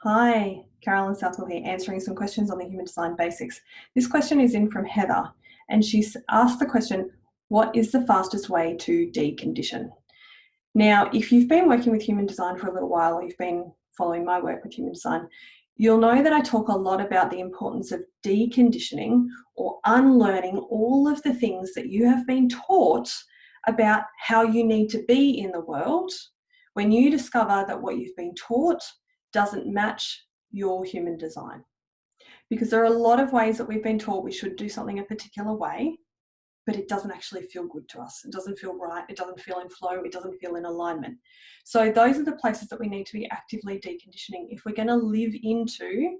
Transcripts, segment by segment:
Hi, Carolyn Southwell here, answering some questions on the human design basics. This question is in from Heather, and she's asked the question, what is the fastest way to decondition? Now, if you've been working with human design for a little while, or you've been following my work with human design, you'll know that I talk a lot about the importance of deconditioning or unlearning all of the things that you have been taught about how you need to be in the world when you discover that what you've been taught doesn't match your human design. Because there are a lot of ways that we've been taught we should do something a particular way, but it doesn't actually feel good to us. It doesn't feel right. It doesn't feel in flow. It doesn't feel in alignment. So those are the places that we need to be actively deconditioning if we're going to live into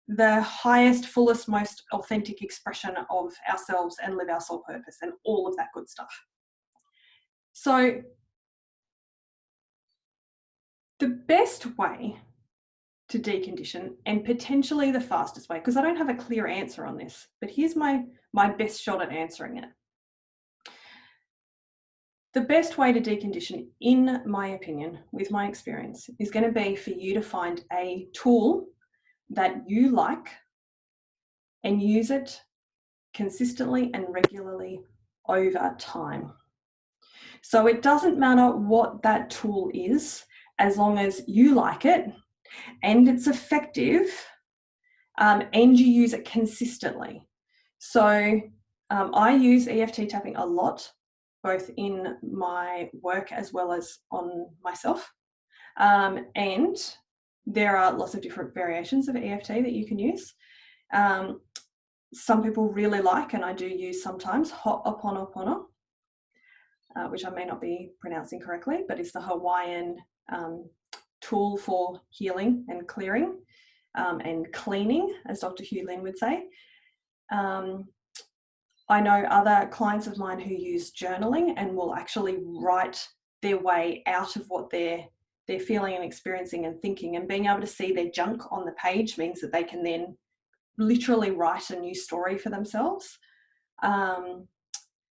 the highest, fullest, most authentic expression of ourselves and live our soul purpose and all of that good stuff. So the best way to decondition, and potentially the fastest way, because I don't have a clear answer on this, but here's my best shot at answering it. The best way to decondition, in my opinion, with my experience, is going to be for you to find a tool that you like and use it consistently and regularly over time. So it doesn't matter what that tool is, as long as you like it and it's effective, and you use it consistently. So I use EFT tapping a lot, both in my work as well as on myself. And there are lots of different variations of EFT that you can use. Some people really like, and I do use sometimes, Ho'oponopono, which I may not be pronouncing correctly, but it's the Hawaiian tool for healing and clearing and cleaning, as Dr. Hugh Lin would say. I know other clients of mine who use journaling and will actually write their way out of what they're feeling and experiencing and thinking, and being able to see their junk on the page means that they can then literally write a new story for themselves.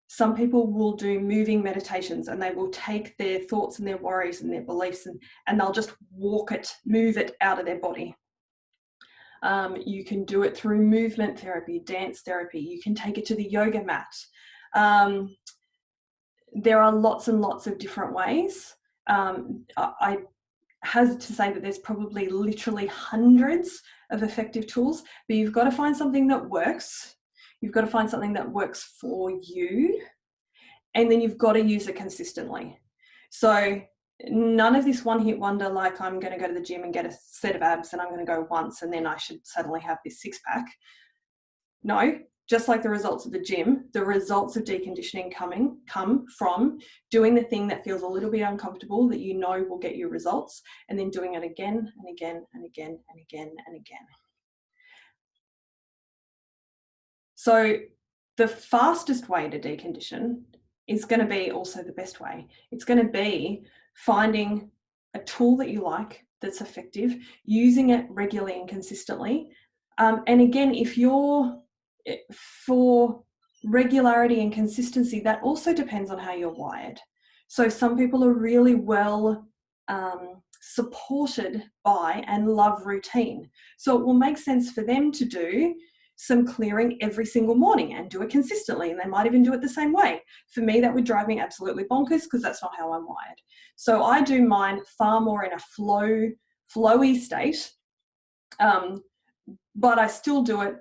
Some people will do moving meditations, and they will take their thoughts and their worries and their beliefs and they'll just move it out of their body. You can do it through movement therapy, dance therapy. You can take it to the yoga mat. There are lots and lots of different ways. I has to say that there's probably literally hundreds of effective tools, but you've got to find something that works. You've got to find something that works for you, and then you've got to use it consistently. So none of this one-hit wonder, like I'm going to go to the gym and get a set of abs and I'm going to go once and then I should suddenly have this six-pack. No, just like the results of the gym, the results of deconditioning come from doing the thing that feels a little bit uncomfortable that you know will get you results, and then doing it again and again and again and again and again. So the fastest way to decondition is going to be also the best way. It's going to be finding a tool that you like, that's effective, using it regularly and consistently. And again, if you're for regularity and consistency, that also depends on how you're wired. So some people are really well supported by and love routine. So it will make sense for them to do some clearing every single morning and do it consistently, and they might even do it the same way. For me, that would drive me absolutely bonkers because that's not how I'm wired. So I do mine far more in a flowy state, but I still do it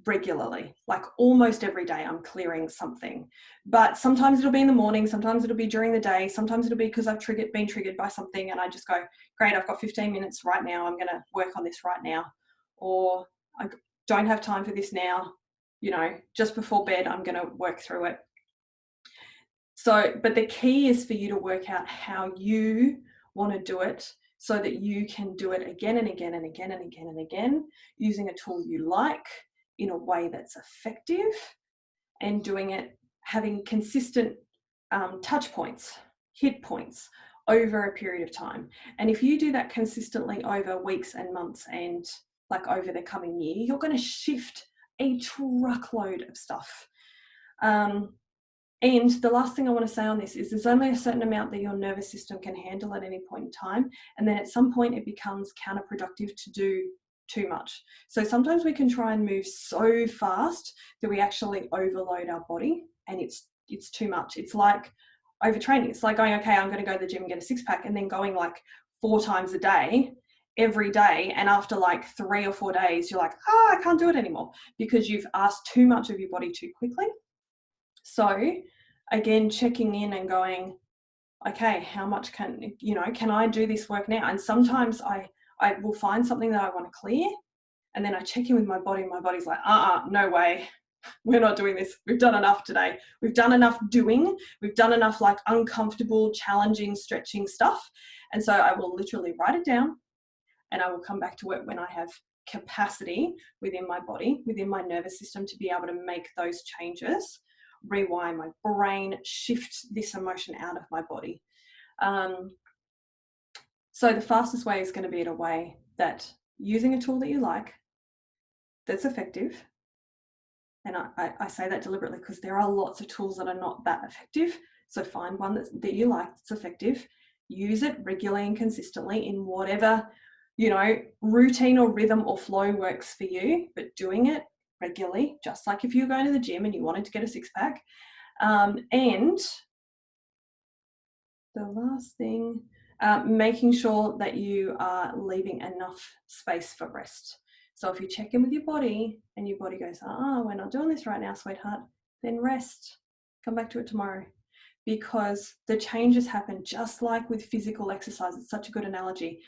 regularly, like almost every day I'm clearing something. But sometimes it'll be in the morning, sometimes it'll be during the day, sometimes it'll be because I've been triggered by something and I just go, great, I've got 15 minutes right now, I'm going to work on this right now. Or I don't have time for this now, just before bed I'm going to work through it. So, but the key is for you to work out how you want to do it so that you can do it again and again and again and again and again, using a tool you like in a way that's effective, and doing it, having consistent touch points, hit points over a period of time. And if you do that consistently over weeks and months and like over the coming year, you're going to shift a truckload of stuff. And the last thing I want to say on this is there's only a certain amount that your nervous system can handle at any point in time. And then at some point it becomes counterproductive to do too much. So sometimes we can try and move so fast that we actually overload our body, and it's too much. It's like overtraining. It's like going, okay, I'm going to go to the gym and get a six pack, and then going like 4 times a day, every day. And after like 3 or 4 days, you're like, I can't do it anymore because you've asked too much of your body too quickly. So again, checking in and going, okay, how much can I do this work now? And sometimes I will find something that I want to clear, and then I check in with my body, and my body's like, no way, we're not doing this. We've done enough today. We've done enough doing. We've done enough like uncomfortable, challenging, stretching stuff. And so I will literally write it down, and I will come back to it when I have capacity within my body, within my nervous system, to be able to make those changes, rewire my brain, shift this emotion out of my body. So the fastest way is going to be in a way that using a tool that you like, that's effective. And I say that deliberately because there are lots of tools that are not that effective. So find one that you like that's effective. Use it regularly and consistently in whatever, routine or rhythm or flow works for you, but doing it regularly, just like if you're going to the gym and you wanted to get a six pack. And the last thing, making sure that you are leaving enough space for rest. So if you check in with your body and your body goes, we're not doing this right now, sweetheart, then rest. Come back to it tomorrow. Because the changes happen just like with physical exercise. It's such a good analogy.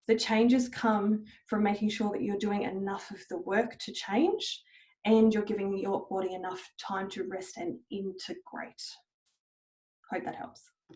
The changes come from making sure that you're doing enough of the work to change, and you're giving your body enough time to rest and integrate. Hope that helps.